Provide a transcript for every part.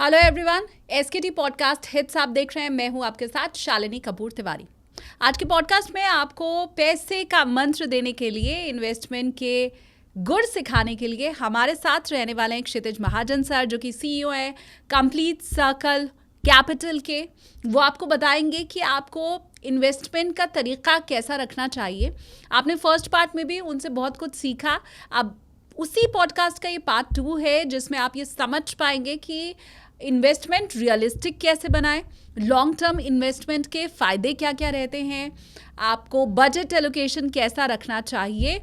Hello everyone, एसकेटी podcast hits आप देख रहे हैं। मैं हूं आपके साथ शालिनी कपूर तिवारी। आज के पॉडकास्ट में आपको पैसे का मंत्र देने के लिए, इन्वेस्टमेंट के गुर सिखाने के लिए हमारे साथ रहने वाले हैं क्षितिज महाजन सर, जो कि सीईओ है कंप्लीट सर्कल कैपिटल के। वो आपको बताएंगे कि आपको इन्वेस्टमेंट का तरीका कैसा रखना चाहिए। आपने फर्स्ट पार्ट में भी उनसे बहुत कुछ सीखा। अब उसी पॉडकास्ट का ये पार्ट 2 है, जिसमें आप ये समझ पाएंगे कि इन्वेस्टमेंट रियलिस्टिक कैसे बनाएं, लॉन्ग टर्म इन्वेस्टमेंट के फ़ायदे क्या क्या रहते हैं, आपको बजट एलोकेशन कैसा रखना चाहिए।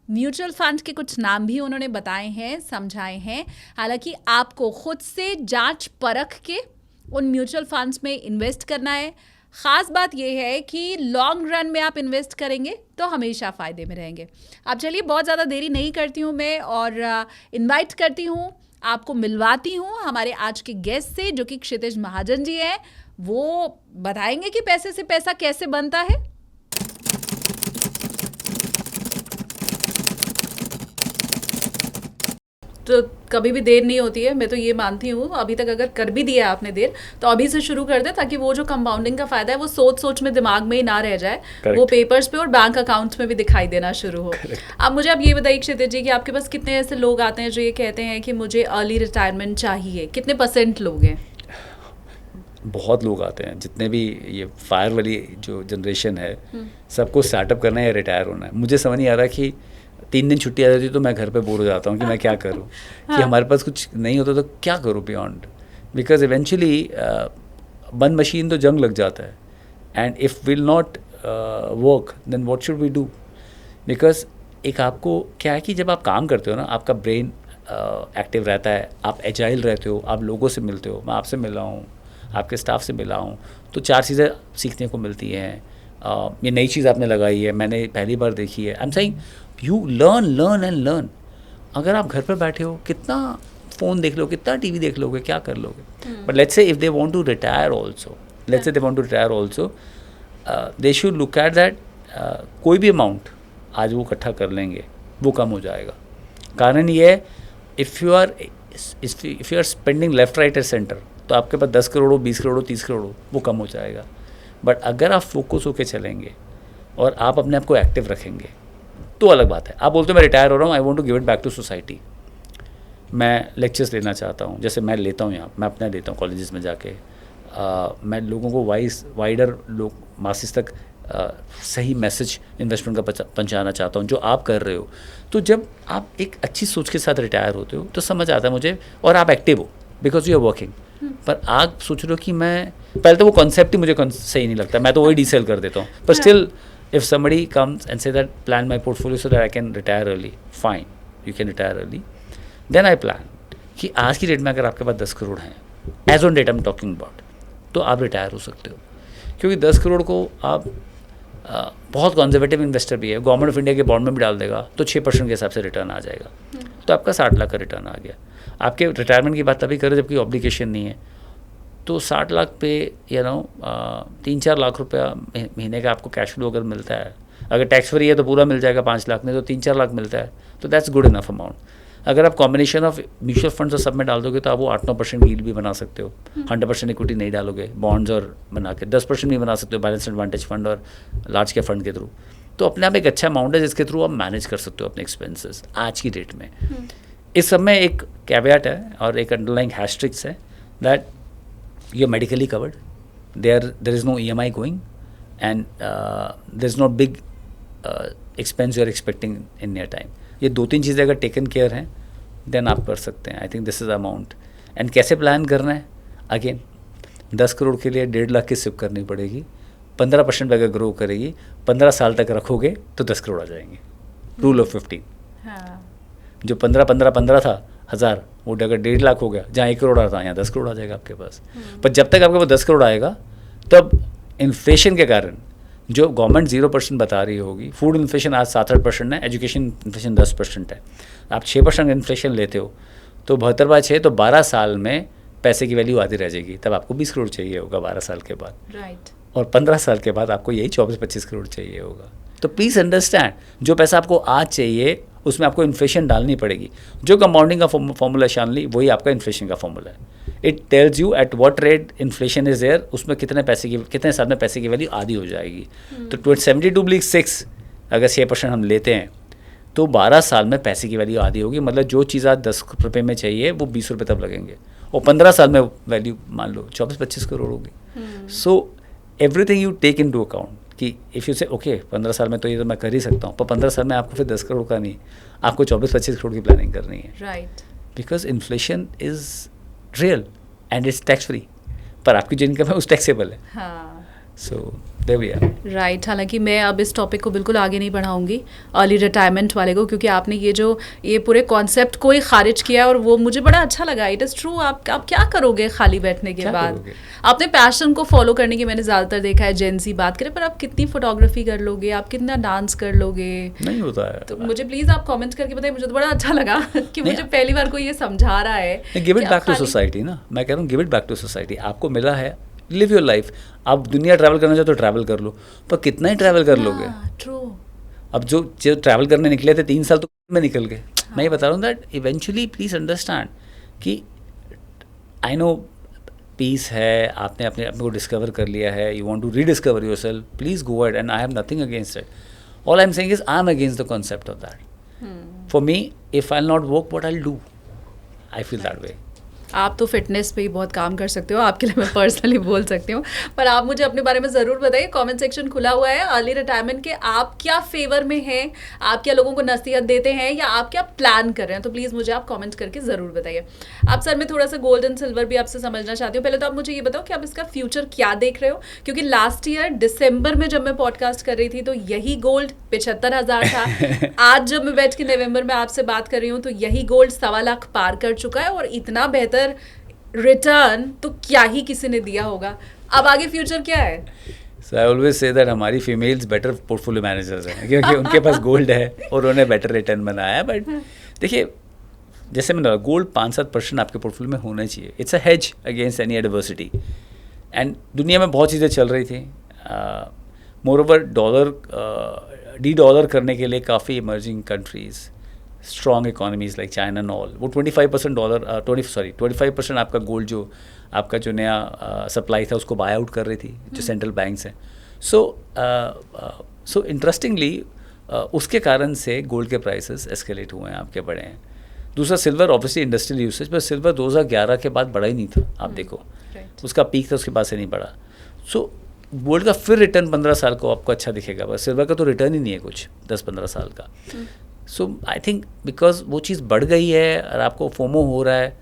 म्यूचुअल फंड के कुछ नाम भी उन्होंने बताए हैं, समझाए हैं। हालांकि आपको खुद से जांच परख के उन म्यूचुअल फंड्स में इन्वेस्ट करना है। ख़ास बात यह है कि लॉन्ग रन में आप इन्वेस्ट करेंगे तो हमेशा फ़ायदे में रहेंगे। अब चलिए, बहुत ज़्यादा देरी नहीं करती हूँ मैं और इनवाइट करती हूँ, आपको मिलवाती हूँ हमारे आज के गेस्ट से, जो कि क्षितिज महाजन जी हैं। वो बताएंगे कि पैसे से पैसा कैसे बनता है। तो कभी भी देर नहीं होती है, मैं तो ये मानती हूँ। अभी तक अगर कर भी दिया आपने देर, तो अभी से शुरू कर दे, ताकि वो जो कंपाउंडिंग का फायदा है वो सोच में दिमाग में ही ना रह जाए। Correct. वो पेपर्स पे और बैंक अकाउंट्स में भी दिखाई देना शुरू हो। अब मुझे आप ये बताइए क्षितिज जी कि आपके पास कितने ऐसे लोग आते हैं जो ये कहते हैं कि मुझे अर्ली रिटायरमेंट चाहिए? कितने % लोग हैं? बहुत लोग आते हैं। जितने भी ये फायर वाली जो जनरेशन है, सबको स्टार्टअप करना है या रिटायर होना है। मुझे समझ नहीं आ रहा कि 3 दिन छुट्टी आ जाती है तो मैं घर पे बोर हो जाता हूँ कि मैं क्या करूँ। कि हमारे पास कुछ नहीं होता तो क्या करूँ beyond, because eventually one machine तो जंग लग जाता है। And if will not work then what should we do. Because एक आपको क्या है कि जब आप काम करते हो ना, आपका ब्रेन एक्टिव रहता है, आप एजाइल रहते हो, आप लोगों से मिलते हो। मैं आपसे मिला हूँ, आपके स्टाफ से मिला हूँ, तो 4 चीज़ें सीखने को मिलती हैं। ये नई चीज़ आपने लगाई है, मैंने पहली बार देखी है। आई am saying you learn and learn. अगर आप घर पर बैठे हो, कितना फ़ोन देख लोगे, कितना टीवी देख लोगे, क्या कर लोगे। But let's say if they want to retire also, they should look at that. कोई भी अमाउंट आज वो इकट्ठा कर लेंगे, वो कम हो जाएगा। कारण ये है, if you are spending left right and centre, तो आपके पास 10 करोड़ हो, 20 करोड़ हो, 30 करोड़ हो, वो कम हो जाएगा। बट अगर आप फोकस होकर चलेंगे और आप अपने आप को एक्टिव रखेंगे तो अलग बात है। आप बोलते हो मैं रिटायर हो रहा हूँ, I want to give it back to society. मैं लेक्चर्स लेना चाहता हूँ, जैसे मैं लेता हूँ यहाँ, मैं अपना लेता हूँ कॉलेजेस में जाके। मैं लोगों को वाइडर लोग मासिस तक सही मैसेज इन्वेस्टमेंट का पहुँचाना चाहता हूँ, जो आप कर रहे हो। तो जब आप एक अच्छी सोच के साथ रिटायर होते हो तो समझ आता है मुझे, और आप एक्टिव हो बिकॉज यू आर वर्किंग। पर आप सोच रहे हो कि मैं, पहले तो वो कॉन्सेप्ट ही मुझे सही नहीं लगता, मैं तो वही डीसेल कर देता हूँ। पर still if somebody comes and say that plan my portfolio so that I can retire early, fine, you can retire early. Then I plan कि आज की डेट में अगर आपके पास 10 करोड़ हैं, as on date I'm talking about, तो आप retire हो सकते हो। क्योंकि 10 करोड़ को आप बहुत कंजर्वेटिव इन्वेस्टर भी है, गवर्नमेंट ऑफ इंडिया के बॉन्ड में भी डाल देगा तो 6% के हिसाब से रिटर्न आ जाएगा। तो आपका 60 लाख का रिटर्न आ गया। आपके रिटायरमेंट की बात तभी करें जबकि ऑब्लिगेशन नहीं है। तो 60 लाख पे 3-4 लाख रुपया महीने का आपको कैश फ्लो अगर मिलता है, अगर टैक्स फ्री है तो पूरा मिल जाएगा 5 लाख में, तो 3-4 लाख मिलता है, तो दैट्स गुड इनफ अमाउंट। अगर आप कॉम्बिनेशन ऑफ म्यूचुअल फंड्स और सब में डाल दोगे तो आप वो 8-9% यील्ड भी बना सकते हो। 100% इक्विटी नहीं डालोगे, बॉन्ड्स और बना के 10% भी बना सकते हो, बैलेंस एडवांटेज फंड और लार्ज कैप फंड के थ्रू। तो अपने आप एक अच्छा अमाउंट है जिसके थ्रू आप मैनेज कर सकते हो अपने एक्सपेंसेस आज की डेट में। इस सब में एक कैवेट है और एक अंडरलाइंग हैशट्रिक्स है that you're medically covered, there is no EMI going, and there's no big expense you're expecting in near time. ये 2-3 चीज़ें अगर टेकन केयर हैं देन आप कर सकते हैं। I think this is amount. And कैसे प्लान करना है, अगेन 10 करोड़ के लिए 1.5 लाख की सिप करनी पड़ेगी। 15% पे अगर ग्रो करेगी, 15 साल तक रखोगे तो 10 करोड़ आ जाएंगे। Rule of 15। जो 15 था हज़ार, वो अगर 1.5 लाख हो गया, जहाँ 1 करोड़ आता है यहाँ 10 करोड़ आ जाएगा आपके पास। पर जब तक आपके पास 10 करोड़ आएगा तब इन्फ्लेशन के कारण जो गवर्नमेंट 0% बता रही होगी, फूड इन्फ्लेशन आज 7-8% है, एजुकेशन इन्फ्लेशन 10% है, आप 6% इन्फ्लेशन लेते हो तो 72/6 तो 12 साल में पैसे की वैल्यू आती रह जाएगी। तब आपको 20 करोड़ चाहिए होगा 12 साल के बाद, राइट। और 15 साल के बाद आपको यही 24-25 करोड़ चाहिए होगा। तो प्लीज़ अंडरस्टैंड, जो पैसा आपको आज चाहिए उसमें आपको इन्फ्लेशन डालनी पड़ेगी। जो कंपाउंडिंग का फॉर्मूला शानली वही आपका इन्फ्लेशन का फॉर्मूला है। It tells you at what rate inflation is there, उसमें कितने साल में पैसे की वैल्यू आधी हो जाएगी। तो 72/6 अगर 6% हम लेते हैं तो 12 साल में पैसे की वैल्यू आधी होगी। मतलब जो चीज़ आज 10 रुपये में चाहिए वो 20 रुपये तब लगेंगे, और 15 साल में वैल्यू मान लो 24-25 करोड़ होगी। So everything you take into account कि इफ़ यू से ओके 15 साल में तो ये तो मैं कर ही सकता हूँ, पर 15 साल में आपको फिर 10 करोड़ का नहीं, आपको 24-25 करोड़ की प्लानिंग करनी है। Right. Because inflation is real and it's tax free, पर आपकी जो इनकम है उस टैक्सेबल है। हाँ so there we are. Right. हालांकि मैं अब इस टॉपिक को बिल्कुल आगे नहीं बढ़ाऊंगी अर्ली रिटायरमेंट वाले को, क्योंकि आपने ये पूरे कॉन्सेप्ट को ही खारिज किया और वो मुझे बड़ा अच्छा लगा। It is true. आप क्या करोगे खाली बैठने के बाद? अपने पैशन को फॉलो करने की मैंने ज़्यादातर देखा है, जेंजी बात करें, पर आप कितनी फोटोग्राफी कर लोगे, आप कितना डांस कर लोगे? नहीं होता है। तो मुझे प्लीज़ आप कमेंट करके बताइए। मुझे तो बड़ा अच्छा लगा कि मुझे पहली बार कोई ये समझा रहा है। Give it back to society ना, मैं कह रहा हूँ give it back to society. आपको मिला है, लिव योर लाइफ। आप दुनिया ट्रैवल करना चाहो तो ट्रैवल कर लो, पर कितना ही ट्रैवल कर लोगे? ट्रू। अब जो ट्रैवल करने निकले थे 3 साल तो में निकल गए। मैं ये बता रहा हूँ दैट इवेंचुअली प्लीज अंडरस्टैंड कि आई नो पीस है, आपने अपने को डिस्कवर कर लिया है, you want to rediscover yourself, please go ahead and I have nothing against it. All I am saying is I am against the concept of that. For me if I will not work what I will do, I feel that way. आप तो fitness पे ही बहुत काम कर सकते हो, आपके लिए मैं पर्सनली बोल सकती हूँ, पर आप मुझे अपने बारे में ज़रूर बताइए। कमेंट सेक्शन खुला हुआ है। अर्ली रिटायरमेंट के आप क्या फेवर में हैं, आप क्या लोगों को नसीहत देते हैं, या आप क्या प्लान कर रहे हैं? तो प्लीज़ मुझे आप कमेंट करके ज़रूर बताइए। आप सर, मैं थोड़ा सा गोल्ड एंड सिल्वर भी आपसे समझना चाहती हूँ। पहले तो आप मुझे ये बताओ कि आप इसका फ्यूचर क्या देख रहे हो, क्योंकि लास्ट ईयर दिसंबर में जब मैं पॉडकास्ट कर रही थी तो यही गोल्ड 75,000 था। आज जब मैं बैठ के नवंबर में आपसे बात कर रही हूँ तो यही गोल्ड 1.25 लाख पार कर चुका है, और इतना बेहतर रिटर्न तो क्या ही किसी ने दिया होगा। अब आगे फ्यूचर क्या है? So I always say that हमारी फीमेल्स बेटर पोर्टफोलियो मैनेजर्स हैं, क्योंकि उनके पास गोल्ड है और उन्होंने बेटर रिटर्न बनाया है। बट देखिए, जैसे मैंने बोला, गोल्ड 5-7% आपके पोर्टफोलियो में होना चाहिए। It's a hedge against any adversity. And दुनिया में बहुत चीज़ें चल रही थी। मोर ओवर डॉलर करने के लिए काफ़ी emerging countries, strong economies like China and all, वो 25% आपका गोल्ड जो आपका जो नया सप्लाई था उसको बाय आउट कर रही थी, जो सेंट्रल बैंक्स हैं। सो इंटरेस्टिंगली उसके कारण से गोल्ड के प्राइसेस एस्केलेट हुए हैं, आपके बढ़े हैं। दूसरा सिल्वर, ऑब्वियसली इंडस्ट्रियल यूसेज, पर सिल्वर 2011 के बाद बढ़ा ही नहीं था। आप देखो, उसका पीक था, उसके बाद से नहीं बढ़ा। सो गोल्ड का फिर रिटर्न 15 साल को आपको अच्छा दिखेगा, पर सिल्वर का तो रिटर्न ही नहीं है कुछ 10-15 साल का। सो आई थिंक बिकॉज वो चीज़ बढ़ गई है और आपको फोमो हो रहा है,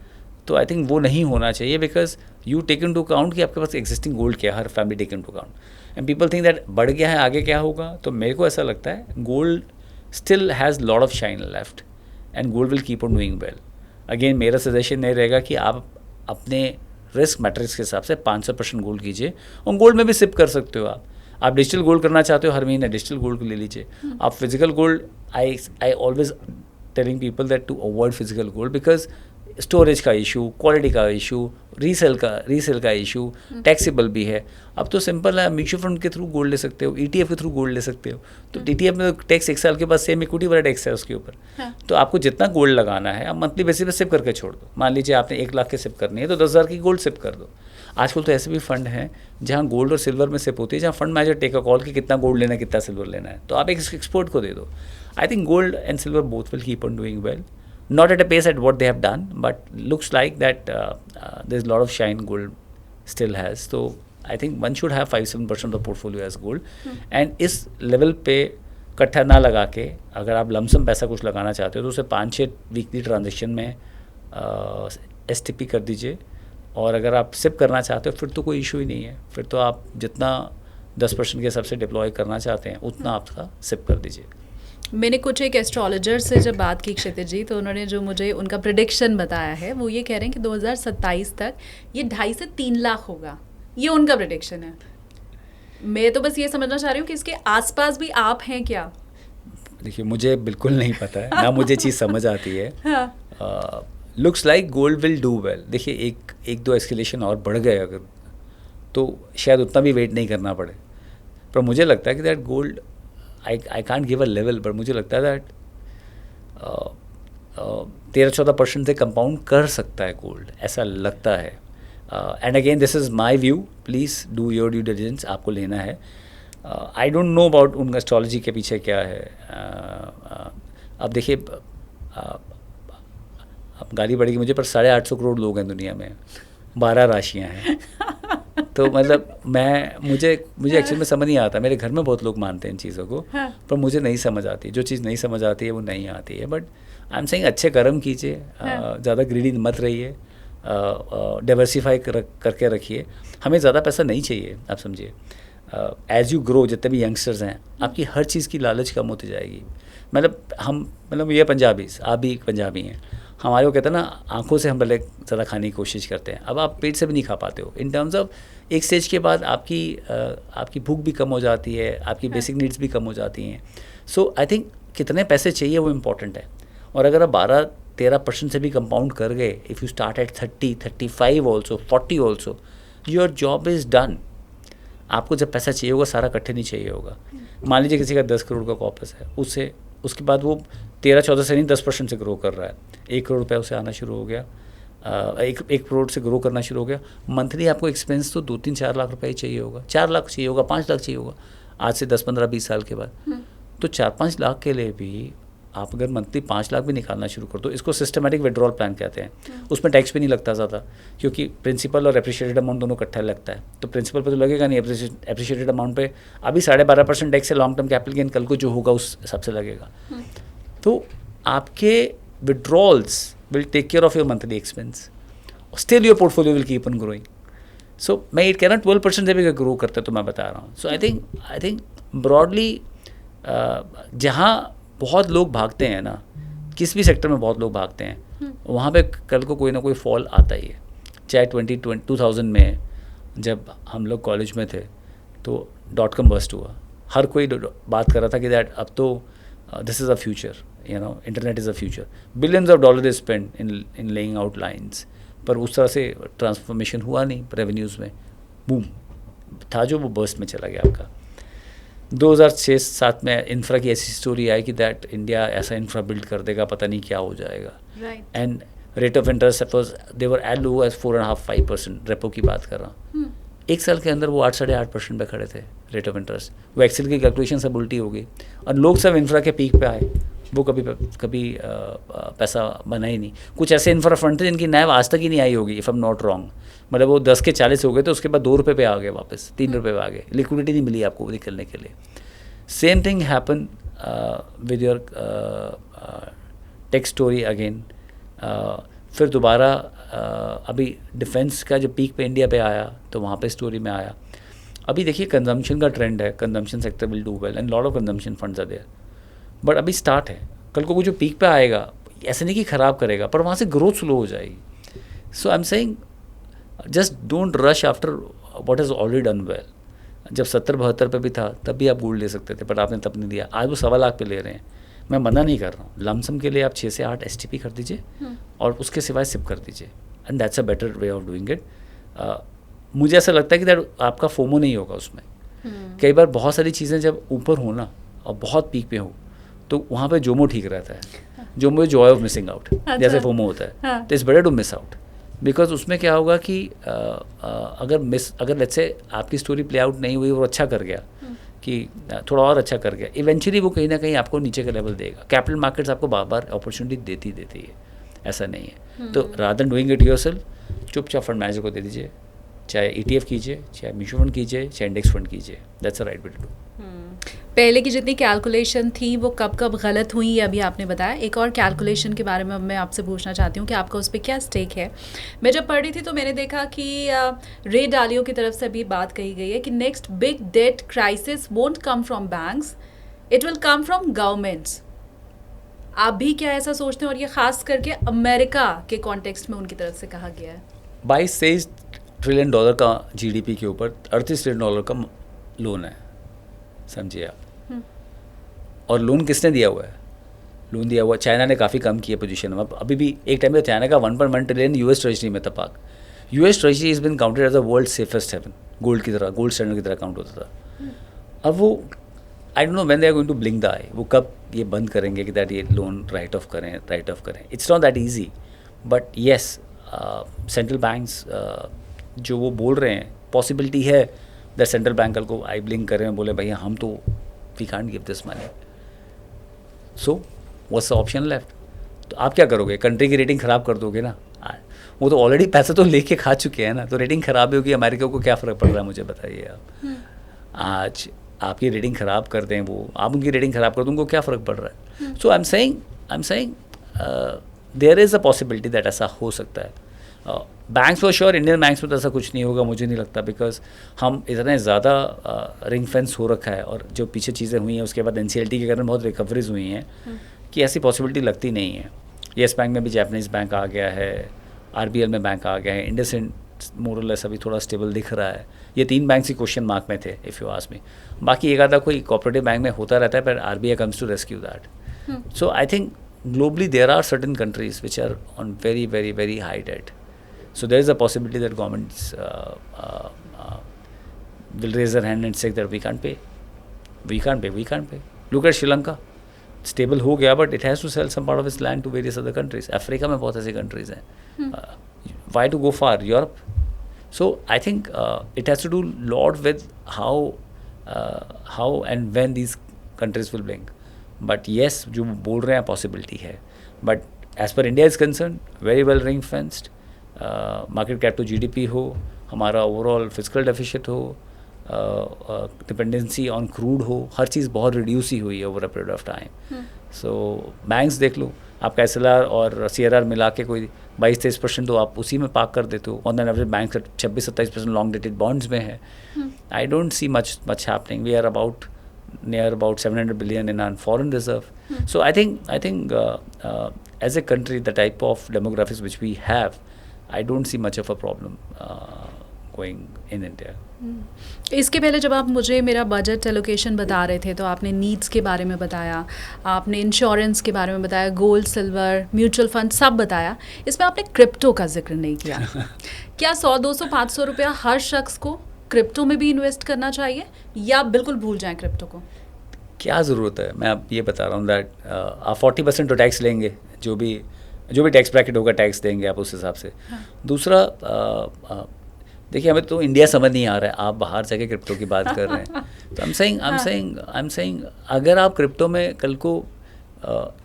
तो आई थिंक वो नहीं होना चाहिए। Because you take into account कि आपके पास एग्जिस्टिंग गोल्ड क्या है, हर family take into account, and people think that बढ़ गया है, आगे क्या होगा। तो मेरे को ऐसा लगता है gold still has lot of shine left and gold will keep on doing well. Again मेरा सजेशन नहीं रहेगा कि आप अपने रिस्क मैट्रिक्स के हिसाब से 500% गोल्ड कीजिए, और गोल्ड में भी सिप कर सकते हो। आप डिजिटल गोल्ड करना चाहते हो, हर महीने डिजिटल गोल्ड ले लीजिए। आप physical gold, I always telling people that to avoid physical gold, because storage का इशू, क्वालिटी का इशू, रीसेल का इशू, टैक्सेबल भी है। अब तो सिंपल है, म्यूचुअल फंड के थ्रू गोल्ड ले सकते हो, ETF के थ्रू गोल्ड ले सकते हो। तो ETF में तो टैक्स 1 साल के बाद सेम इक्विटी वाला टैक्स है उसके ऊपर। तो आपको जितना गोल्ड लगाना है आप मंथली बेसिस पे सिप करके छोड़ दो। मान लीजिए आपने 1 लाख के सिप करनी है तो 10,000 की गोल्ड सिप कर दो। आजकल तो ऐसे भी फंड हैं जहाँ गोल्ड और सिल्वर में सिप होती है, जहाँ fund manager take a call कि कितना गोल्ड लेना है, कितना सिल्वर लेना है, तो आप एक एक्सपोर्ट को दे दो। I think gold and silver both will keep on doing well, not at a pace at what they have done, but looks like that there's a lot of shine gold still has. So I think one should have 5-7% of the portfolio as gold. And इस level पे इकट्ठा ना लगा के, अगर आप lump sum पैसा कुछ लगाना चाहते हो तो उसे 5-6 वीकली ट्रांजेक्शन में STP कर दीजिए। और अगर आप सिप करना चाहते हो फिर तो कोई इशू ही नहीं है, फिर तो आप जितना 10% के हिसाब से डिप्लॉय करना चाहते हैं उतना आपका सिप कर दीजिए। मैंने कुछ एक एस्ट्रोलॉजर से जब बात की क्षितिज जी, तो उन्होंने जो मुझे उनका प्रेडिक्शन बताया है वो ये कह रहे हैं कि 2027 तक ये 2.5 से 3 लाख होगा। ये उनका प्रेडिक्शन है। मैं तो बस ये समझना चाह रही हूँ कि इसके आसपास भी आप हैं क्या? देखिए, मुझे बिल्कुल नहीं पता है ना, मुझे चीज़ समझ आती है। Looks like gold will do well. देखिए, एक दो एस्केलेशन और बढ़ गए अगर, तो शायद उतना भी वेट नहीं करना पड़े। पर मुझे लगता है कि that gold, I can't give a level, but मुझे लगता है दैट 13-14% से कंपाउंड कर सकता है गोल्ड, ऐसा लगता है. And again this is my view, please do your due diligence, आपको लेना है. आई डोंट नो अबाउट उनका एस्ट्रोलॉजी के पीछे क्या है. अब देखिए, अब गाली पड़ेगी मुझे, पर 850 करोड़ लोग हैं दुनिया में, 12 राशियाँ हैं. तो मतलब मुझे एक्चुअली में समझ नहीं आता. मेरे घर में बहुत लोग मानते हैं इन चीज़ों को, पर मुझे नहीं समझ आती. जो चीज़ नहीं समझ आती है वो नहीं आती है. बट आई एम सेइंग अच्छे कर्म कीजिए, ज़्यादा ग्रीडी मत रहिए, डाइवर्सिफाई करके रखिए. हमें ज़्यादा पैसा नहीं चाहिए, आप समझिए. एज यू ग्रो, जितने भी यंगस्टर्स हैं, आपकी हर चीज़ की लालच कम होती जाएगी. मतलब ये पंजाबी, आप भी पंजाबी हैं, हमारे को कहते हैं ना, आंखों से हम पहले ज़्यादा खाने की कोशिश करते हैं. अब आप पेट से भी नहीं खा पाते हो. इन टर्म्स ऑफ एक स्टेज के बाद आपकी भूख भी कम हो जाती है, आपकी बेसिक नीड्स भी कम हो जाती हैं. सो आई थिंक कितने पैसे चाहिए वो इम्पॉर्टेंट है. और अगर आप 12-13% से भी कंपाउंड कर गए, if you start at 30, 35 also, 40 also, your job is done. आपको जब पैसा चाहिए होगा, सारा इकट्ठे नहीं चाहिए होगा. मान लीजिए किसी का 10 करोड़ का कॉर्पस है, उसके बाद वो 13-14 से नहीं 10% से ग्रो कर रहा है. 1 करोड़ रुपये उसे आना शुरू हो गया, 1 करोड़ से ग्रो करना शुरू हो गया. मंथली आपको एक्सपेंस तो 2-3-4 लाख रुपए ही चाहिए होगा, 4 लाख चाहिए होगा, 5 लाख चाहिए होगा आज से 10-15-20 साल के बाद. तो 4-5 लाख के लिए भी आप अगर मंथली 5 लाख भी निकालना शुरू कर दो, इसको सिस्टमेटिक विड्रॉल प्लान कहते हैं. उसमें टैक्स भी नहीं लगता ज़्यादा, क्योंकि प्रिंसिपल और एप्रिशिएटेड अमाउंट दोनों इकट्ठा लगता है. तो प्रिंसिपल पे तो लगेगा नहीं, एप्रिशिएटेड अमाउंट पे अभी 12.5% टैक्स है. लॉन्ग टर्म कैपिटल गेन कल को जो होगा उस हिसाब से लगेगा. तो आपके withdrawals will take care of your monthly expense. Still your portfolio will keep on growing. So मैं ये कह रहा हूँ 12% से भी ग्रो करते तो मैं बता रहा हूँ. सो आई थिंक ब्रॉडली जहाँ बहुत लोग भागते हैं ना, किस भी सेक्टर में बहुत लोग भागते हैं, वहाँ पे कल को कोई ना कोई फॉल आता ही है. चाहे 2000 में जब हम लोग कॉलेज में थे तो .com बस्ट हुआ. हर कोई बात कर रहा था कि दैट अब तो this is a future, internet is a future. Billions of dollar is spend in laying out lines. पर उस तरह से ट्रांसफॉर्मेशन हुआ नहीं रेवेन्यूज़ में. बूम था जो वो बस्ट में चला गया आपका. 2006-07 में इंफ्रा की ऐसी स्टोरी आई कि दैट इंडिया ऐसा इंफ्रा बिल्ड कर देगा, पता नहीं क्या हो जाएगा. And rate of interest they were as low as 4.5-5%. Repo की बात कर रहा हूँ. 1 साल के अंदर वो 8-8.5% पे खड़े थे रेट ऑफ इंटरेस्ट. वो एक्सेल की कैलकुलेशन सब उल्टी हो गई और लोग सब इंफ्रा के पीक पे आए. वो कभी पैसा बना ही नहीं. कुछ ऐसे इंफ्रा फंड थे जिनकी नैव आज तक ही नहीं आई होगी, if I am not wrong. मतलब वो 10 के 40 हो गए तो उसके बाद 2 रुपये पे आ गए वापस, 3 रुपये पे आ गए. लिक्विडिटी नहीं मिली आपको निकलने के लिए. Same thing happen with your take story again. फिर दोबारा अभी डिफेंस का जो पीक पे इंडिया पे आया तो वहाँ पे स्टोरी में आया. अभी देखिए कंजम्पशन का ट्रेंड है, consumption sector will do well and lot of consumption funds are there. But अभी स्टार्ट है. कल को जो पीक पे आएगा ऐसे नहीं कि ख़राब करेगा, पर वहाँ से ग्रोथ स्लो हो जाएगी. So I am saying just don't rush after what is already done well. जब 70-72 पे भी था तब भी आप गोल्ड ले सकते थे, बट आपने तब नहीं दिया. आज वो 1.25 लाख पे ले रहे हैं. मैं मना नहीं कर रहा हूँ. लमसम के लिए आप 6 से 8 STP कर दीजिए और उसके सिवाय सिप कर दीजिए, and that's a better way of doing it. मुझे ऐसा लगता है कि दैट आपका फोमो नहीं होगा उसमें. कई बार बहुत सारी चीज़ें जब ऊपर हो ना और बहुत पीक पे हो तो वहाँ पे जोमो ठीक रहता है. JOMO joy of missing out, जैसे फोमो होता है. तो it's better to miss out, because उसमें क्या होगा कि अगर लेट्स से आपकी स्टोरी प्ले आउट नहीं हुई और अच्छा कर गया, कि थोड़ा और अच्छा कर गया, इवेंचुअली वो कहीं ना कहीं आपको नीचे का लेवल देगा. कैपिटल मार्केट्स आपको बार बार अपॉर्चुनिटी देती है, ऐसा नहीं है. तो rather than doing it yourself, चुपचाप फंड मैनेजर को दे दीजिए. चाहे ETF कीजिए, चाहे म्यूचुअल फंड कीजिए, चाहे इंडेक्स फंड कीजिए. That's the right way to do. पहले की जितनी कैलकुलेशन थी वो कब कब गलत हुई ये अभी आपने बताया. एक और कैलकुलेशन के बारे में मैं आपसे पूछना चाहती हूँ कि आपका उस पर क्या स्टेक है. मैं जब पढ़ रही थी तो मैंने देखा कि रे डालियो की तरफ से अभी बात कही गई है कि next big debt crisis won't come from banks, it will come from governments. आप भी क्या ऐसा सोचते हैं, और ये खास करके अमेरिका के कॉन्टेक्स्ट में उनकी तरफ से कहा गया है. 22-23 ट्रिलियन डॉलर का GDP के ऊपर 38 ट्रिलियन डॉलर का लोन है, समझिए आप. और लोन किसने दिया हुआ है? लोन दिया हुआ चाइना ने. काफ़ी कम किया पोजीशन. अब अभी भी एक टाइम में चाइना का 1.1 ट्रिलियन US ट्रेजरी में था. पाक US treasury is been counted as the world safest haven. Gold की तरह, गोल्ड स्टैंडर्ड की तरह काउंट होता था. अब वो I don't know when they are going to blink the eye. वो कब ये बंद करेंगे कि दैट ये लोन राइट ऑफ करें. It's not that easy, but yes central banks जो वो बोल रहे हैं, पॉसिबिलिटी है दैट सेंट्रल बैंक कल को आई ब्लिंक करें, बोले भैया हम तो we can't give this money. So what's the option left? तो आप क्या करोगे? कंट्री की रेटिंग ख़राब कर दोगे ना. वो तो ऑलरेडी पैसा तो लेके खा चुके हैं ना, तो रेटिंग ख़राब होगी, अमेरिका को क्या फ़र्क पड़ रहा है मुझे बताइए आप. आज आपकी रेटिंग ख़राब कर दें वो, आप उनकी रेटिंग ख़राब कर दो, उनको क्या फ़र्क पड़ रहा है. So I am saying there is a possibility that ऐसा हो सकता है. Banks for sure, Indian banks में तो ऐसा कुछ नहीं होगा मुझे नहीं लगता, बिकॉज हम इतने ज़्यादा रिंग फेंस हो रखा है, और जो पीछे चीज़ें हुई हैं उसके बाद NCLT के कारण बहुत रिकवरीज हुई हैं कि ऐसी पॉसिबिलिटी लगती नहीं है. येस बैंक में भी जापानीज़ बैंक आ गया है, RBL में बैंक आ गया है, इंडसइंड मोरलेस अभी थोड़ा स्टेबल दिख रहा है. ये 3 बैंक ही क्वेश्चन मार्क में थे इफ़ यू आस्क मी. बाकी एक आधा कोई कोऑपरेटिव बैंक में होता रहता है, पर RBI comes to rescue that. So I think globally there are certain countries which are on very very very high debt. So there is a possibility that governments will raise their hand and say that we can't pay. Look at Sri Lanka. Stable हो गया, but it has to sell some part of its land to various other countries. Africa में बहुत ऐसी countries हैं. Why to go far? Europe. So I think it has to do lot with how and when these countries will blink. But yes जो बोल रहे हैं possibility है, but as far India is concern very well ring fenced. Market cap to GDP हो, हमारा overall physical deficit हो, dependency on crude हो, हर चीज़ बहुत रिड्यूस ही हुई है over a period of time. So banks देख लो, आपका SLR और CRR मिला के कोई 22-23% तो आप उसी में पार्क कर देते हो. On an average bank 26-27% long dated bonds में है. I don't see much happening. We are near about 700 billion in our foreign reserve. So I think as a country, the type of demographics which we have, I don't see much of a problem going in India. इसके पहले जब आप मुझे मेरा budget allocation बता रहे थे तो आपने नीड्स के बारे में बताया, आपने इंश्योरेंस के बारे में बताया, गोल्ड, सिल्वर, म्यूचुअल फंड सब बताया. इसमें आपने क्रिप्टो का जिक्र नहीं किया. क्या 100, 200, 500 रुपया हर शख्स को क्रिप्टो में भी इन्वेस्ट करना चाहिए या बिल्कुल भूल जाएं क्रिप्टो को? क्या ज़रूरत है? मैं आप ये बता रहा हूँ दैट आप 40% तो टैक्स लेंगे, जो भी टैक्स ब्रैकेट होगा टैक्स देंगे आप उस हिसाब से. दूसरा देखिए, हमें तो इंडिया समझ नहीं आ रहा है, आप बाहर जाके क्रिप्टो की बात कर रहे हैं. तो आई एम सेइंग अगर आप क्रिप्टो में कल को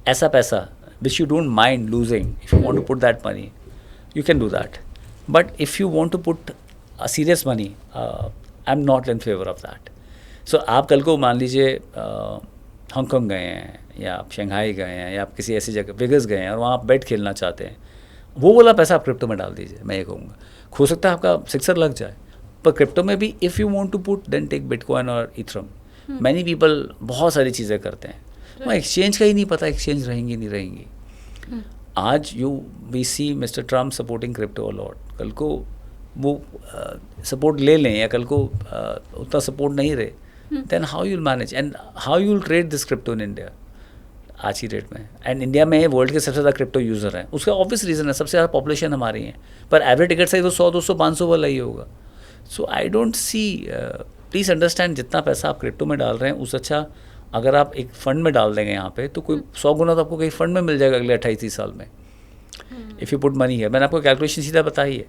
ऐसा पैसा which you don't mind losing, if you want to put that money you can do that. But if you want to put serious money, I'm not in favor of that. So आप कल को मान लीजिए Hong Kong गए हैं या आप Shanghai गए हैं या आप किसी ऐसी जगह वेगस गए हैं और वहाँ आप बेट खेलना चाहते हैं, वो वाला पैसा आप क्रिप्टो में डाल दीजिए. मैं ये कहूँगा, हो सकता है आपका सिक्सर लग जाए, पर क्रिप्टो में भी if you want to put then take bitcoin और इथरम. मैनी पीपल बहुत सारी चीज़ें करते हैं, वहाँ एक्सचेंज का ही नहीं पता एक्सचेंज रहेंगी नहीं रहेंगी. आज we see Mister Trump supporting crypto a lot. कल को वो सपोर्ट ले लें या कल को उतना सपोर्ट नहीं रहे, then how you'll manage and how you'll trade this crypto in India आज की डेट में. एंड इंडिया में वर्ल्ड के सबसे ज़्यादा क्रिप्टो यूज़र हैं. उसका ऑब्वियस रीज़न है, सबसे ज़्यादा पॉपुलेशन हमारी है, पर एवरेज टिकट साइज तो 100, 200, 500 वाला ही होगा. So I don't see, please understand, जितना पैसा आप क्रिप्टो में डाल रहे हैं उस अच्छा अगर आप एक फ़ंड में डाल देंगे यहाँ पे, तो कोई 100 गुना तो आपको कहीं फ़ंड में मिल जाएगा अगले 28-30 साल में. इफ़ यू पुट मनी है, मैंने आपको कैलकुलेशन सीधा बताई है.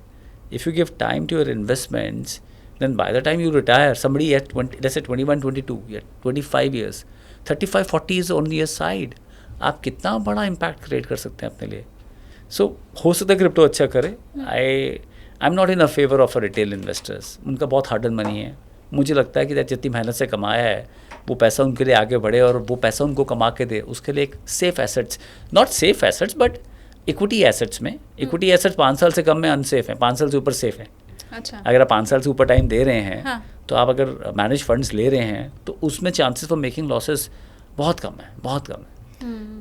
If you give time to your investments, then by the time you retire, somebody at 20, let's say 21, 22, 25 years, 35, 40 is on your side. आप कितना बड़ा इम्पैक्ट क्रिएट कर सकते हैं अपने लिए. सो हो सकता है क्रिप्टो अच्छा करे. आई am not in a favour of a retail investors. उनका बहुत हार्ड अर्न मनी है. मुझे लगता है कि जितनी मेहनत से कमाया है वो पैसा उनके लिए आगे बढ़े और वो पैसा उनको कमा के दे, उसके लिए एक safe assets, not safe assets but equity assets में. इक्विटी एसेट्स 5 साल से कम में अनसेफ हैं, 5 साल से ऊपर सेफ हैं. अच्छा. अगर आप 5 साल से ऊपर टाइम दे रहे हैं, हाँ. तो आप अगर मैनेज फंड्स ले रहे हैं तो उसमें चांसेस फॉर मेकिंग लॉसेस बहुत कम है.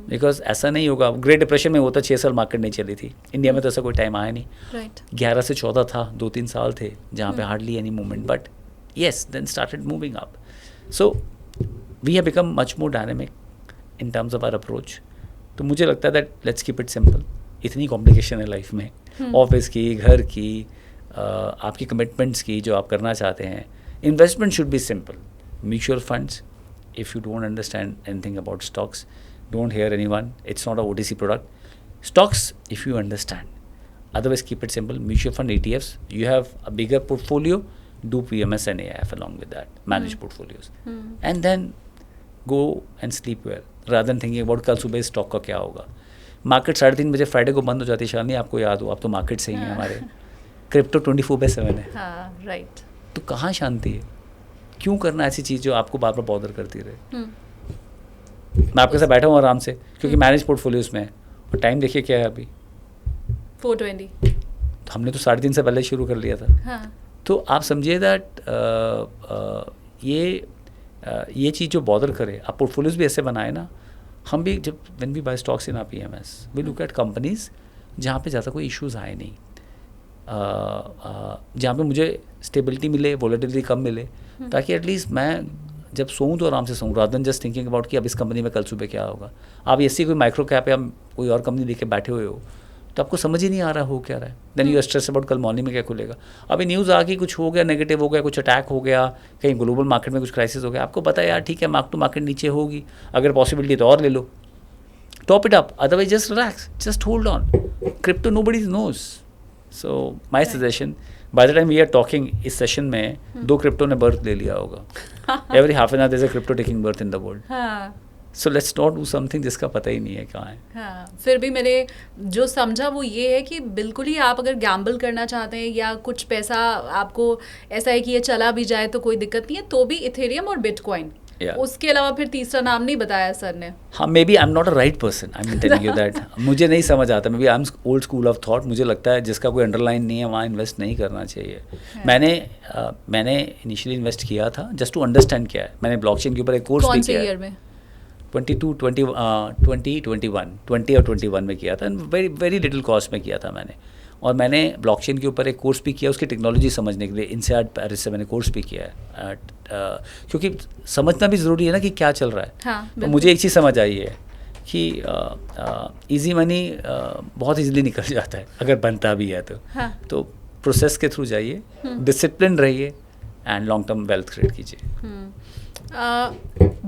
बिकॉज ऐसा नहीं होगा. ग्रेट डिप्रेशन में होता 6 साल मार्केट नहीं चली थी. इंडिया में तो ऐसा कोई टाइम आया नहीं. 11 से 14 था, 2-3 साल थे जहाँ पे hardly any movement, but yes then started moving up. So we have become much more dynamic in terms of our approach. तो मुझे लगता है that let's keep it simple. इतनी कॉम्प्लिकेशन है लाइफ में, ऑफिस की, घर की, आपकी कमिटमेंट्स की जो आप करना चाहते हैं. Investment should be simple. Mutual funds, if you don't understand anything about stocks, don't hear anyone. It's not a OTC product. Stocks, if you understand. Otherwise, keep it simple. Mutual fund, ETFs. You have a bigger portfolio. Do PMS and AIF along with that. Manage portfolios, and then go and sleep well. Rather than thinking about कल सुबह stock का क्या होगा. Market 3:30 बजे Friday को बंद हो जाती है. शालिनी, आपको याद हो, आप तो मार्केट से ही हैं हमारे. क्रिप्टो 24/7 है. हाँ, राइट. तो कहाँ शांति है? क्यों करना ऐसी चीज़ जो आपको बार बार बॉदर करती रहे? मैं आपके साथ बैठा हूँ आराम से, क्योंकि मैनेज पोर्टफोलियोज में है. और टाइम देखिए क्या है अभी, 4:20. तो हमने तो 3:30 से पहले शुरू कर लिया था. हाँ. तो आप समझिए दैट ये चीज़ जो बॉदर करे, आप पोर्टफोलियोज भी ऐसे बनाए ना. हम भी जब when we buy stocks in PMS, we look at companies जहाँ पे ज़्यादा कोई इश्यूज आए नहीं, जहाँ पे मुझे स्टेबिलिटी मिले, वॉलेटिलिटी कम मिले, ताकि एटलीस्ट मैं जब सोऊं तो आराम से सोऊं, rather than just thinking about कि अब इस कंपनी में कल सुबह क्या होगा. आप ऐसी कोई माइक्रो कैप या कोई और कंपनी देख के बैठे हुए हो, तो आपको समझ ही नहीं आ रहा हो क्या रहा है. देन यू स्ट्रेस अबाउट कल मॉर्निंग में क्या खुलेगा. अभी न्यूज़ आ गई, कुछ हो गया, नेगेटिव हो गया, कुछ अटैक हो गया, कहीं ग्लोबल मार्केट में कुछ क्राइसिस हो गया. आपको पता है यार, ठीक है, मार्क टू मार्केट नीचे होगी, अगर पॉसिबिलिटी तो और ले लो, top it up. Otherwise just relax, just hold on. Crypto nobody knows. So my suggestion, by the time we are talking, इस सेशन में 2 क्रिप्टो ने बर्थ ले लिया होगा. Every half an hour there is a crypto taking birth in the world. So let's not do something जिसका पता ही नहीं है कहाँ है. हाँ, फिर भी मैंने जो समझा वो ये है कि बिल्कुल ही आप अगर गैम्बल करना चाहते हैं या कुछ पैसा आपको ऐसा है कि ये चला भी जाए तो कोई दिक्कत नहीं है, तो भी इथेरियम और बिटकॉइन. उसके अलावा फिर तीसरा नाम नहीं बताया सर ने. हाँ, maybe I am not a right person, I am telling you that. मुझे नहीं समझ आता, maybe I am old school of thought. मुझे लगता है जिसका कोई अंडरलाइन नहीं है वहाँ इन्वेस्ट नहीं करना चाहिए. मैंने इनिशियली इन्वेस्ट किया था जस्ट टू अंडरस्टैंड क्या है. मैंने ब्लॉकचेन के ऊपर एक कोर्स भी किया. कौन से ईयर में? 20 और 21 में किया था. वेरी वेरी लिटिल कॉस्ट में किया था मैंने. और मैंने ब्लॉकचेन के ऊपर एक कोर्स भी किया, उसकी टेक्नोलॉजी समझने के लिए. INSEAD पेरिस से मैंने कोर्स भी किया है, क्योंकि समझना भी ज़रूरी है ना कि क्या चल रहा है. हाँ, तो मुझे एक चीज़ समझ आई है कि इजी मनी बहुत इजीली निकल जाता है अगर बनता भी है तो. हाँ. तो प्रोसेस के थ्रू जाइए, डिसिप्लिन रहिए and long term wealth create कीजिए.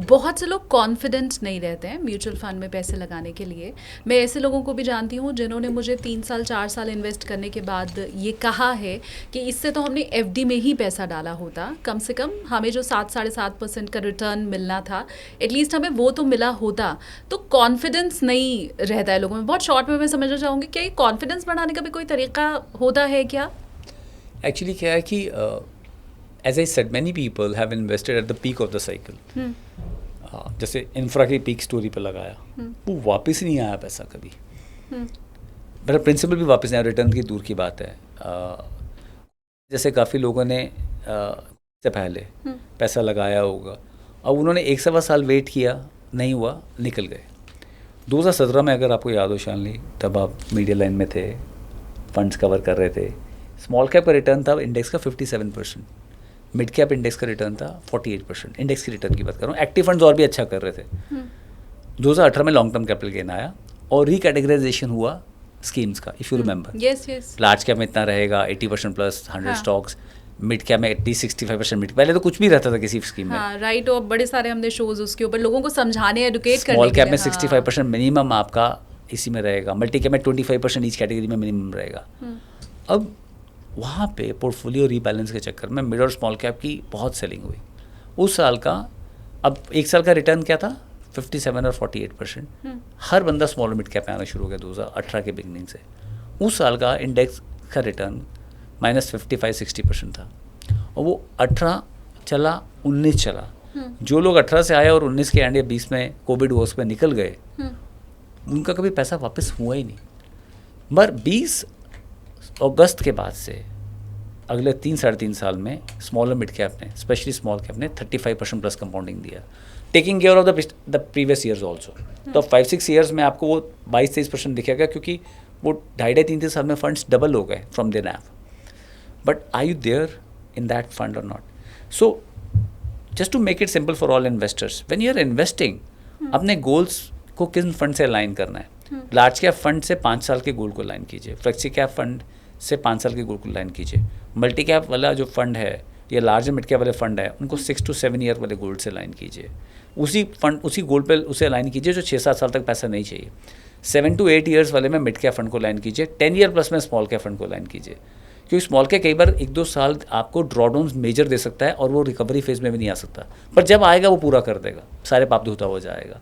बहुत से लोग कॉन्फिडेंट नहीं रहते हैं म्यूचुअल फंड में पैसे लगाने के लिए. मैं ऐसे लोगों को भी जानती हूँ जिन्होंने मुझे 3 साल 4 साल इन्वेस्ट करने के बाद ये कहा है कि इससे तो हमने FD में ही पैसा डाला होता, कम से कम हमें जो 7-7.5% का रिटर्न मिलना था, एटलीस्ट हमें वो तो मिला होता. तो कॉन्फिडेंस नहीं रहता है लोगों में. बहुत शॉर्ट में मैं समझना चाहूँगी, क्या ये कॉन्फिडेंस बढ़ाने का भी कोई तरीका होता है क्या? एक्चुअली क्या है कि as I said, many people have invested at the peak of the cycle. जैसे इंफ्रा की पीक स्टोरी पर लगाया, वो वापस नहीं आया पैसा कभी. मेरा प्रिंसिपल भी वापस नहीं आया, रिटर्न की दूर की बात है. जैसे काफ़ी लोगों ने से पहले पैसा लगाया होगा, अब उन्होंने 1-1.25 साल वेट किया, नहीं हुआ, निकल गए. 2017 में अगर आपको याद हो शालिनी, तब आप मीडिया लाइन में थे, फंड्स कवर कर रहे थे. स्मॉल कैप का रिटर्न था इंडेक्स का 57%, मिड कैप इंडेक्स का रिटर्न था 48%. इंडेक्स की रिटर्न की बात कर रहा हूँ. एक्टिव फंड्स और भी अच्छा कर रहे थे. 2018 में लॉन्ग टर्म कैपिटल गेन आया और रिकैटेगराइजेशन हुआ स्कीम्स का, if you remember. Yes. Large cap में इतना रहेगा 80% प्लस 100 स्टॉक्स, मिड कैप में 80-65% मिड. पहले तो कुछ भी रहता था किसी स्कीम में. हाँ, राइट. और बड़े सारे हमने शोज उसके ऊपर लोगों को समझाने, एडुकेट करने. स्मॉल कैप में 65% मिनिमम आपका इसी में रहेगा. मल्टी कैप में 25% ईच कैटेगरी में मिनिमम रहेगा. अब वहाँ पे पोर्टफोलियो रीबैलेंस के चक्कर में मिड और स्मॉल कैप की बहुत सेलिंग हुई. उस साल का, अब 1 साल का रिटर्न क्या था, 57 और 48%. हर बंदा स्मॉल और मिड कैप में आना शुरू हो गया 2018 के बिगनिंग से. उस साल का इंडेक्स का रिटर्न -55-60% था. और वो 18 चला, 19 चला. जो लोग 18 से आए और 19 के एंड या 20 में कोविड हुआ, उसमें निकल गए, उनका कभी पैसा वापस हुआ ही नहीं. मगर 20 अगस्त के बाद से अगले 3-3.5 साल में स्मॉल और मिड कैप ने, स्पेशली स्मॉल कैप ने 35% प्लस कंपाउंडिंग दिया, taking care of the previous years also. तो 5-6 ईयर्स में आपको वो 22-23% दिखेगा, क्योंकि वो 2.5-3 साल में फंड्स डबल हो गए from their NAV. But are you there in that fund or not? So just to make it simple for all investors, when you are investing, अपने गोल्स को किस फंड से अलाइन करना है. लार्ज कैप फंड से 5 साल के गोल को अलाइन कीजिए. फ्लेक्सी कैप फंड से 5 साल के गोल को अलाइन कीजिए. मल्टी कैप वाला जो फंड है या लार्ज मिड कैप वाले फंड है, उनको 6 to 7 ईयर वाले गोल से अलाइन कीजिए. उसी फंड उसी गोल पे उसे अलाइन कीजिए जो 6-7 साल तक पैसा नहीं चाहिए। 7 to 8 ईयर्स वाले में मिड कैप फंड को अलाइन कीजिए, 10 ईयर प्लस में स्मॉल कैप फंड को अलाइन कीजिए, क्योंकि स्मॉल कैप कई बार 1-2 साल आपको ड्रॉडाउन मेजर दे सकता है और वो रिकवरी फेज में भी नहीं आ सकता, पर जब आएगा वो पूरा कर देगा, सारे पाप धोता हो जाएगा।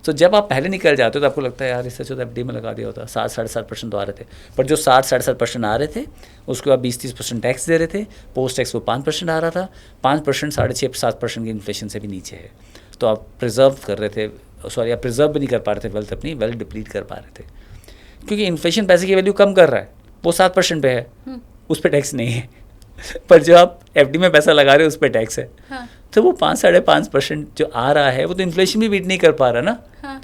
तो जब आप पहले निकल जाते हो तो आपको लगता है यार इससे तो एफडी में लगा दिया होता, 7-7.5% तो आ रहे थे, पर जो 7-7.5% आ रहे थे उसके बाद 20-30% टैक्स दे रहे थे, पोस्ट टैक्स वो 5% आ रहा था, 5% 6.5-7% की इन्फ्लेशन से भी नीचे है। तो आप प्रिजर्व कर रहे थे, सॉरी आप प्रिजर्व भी नहीं कर पा रहे थे वेल्थ, अपनी वेल्थ डिप्लीट कर पा रहे थे, क्योंकि इन्फ्लेशन पैसे की वैल्यू कम कर रहा है, वो 7% पे है, उस पर टैक्स नहीं है पर जो आप एफडी में पैसा लगा रहे हो उस पर टैक्स है। हाँ। तो वो 5-5.5% जो आ रहा है वो तो इन्फ्लेशन भी बीट नहीं कर पा रहा ना। हाँ।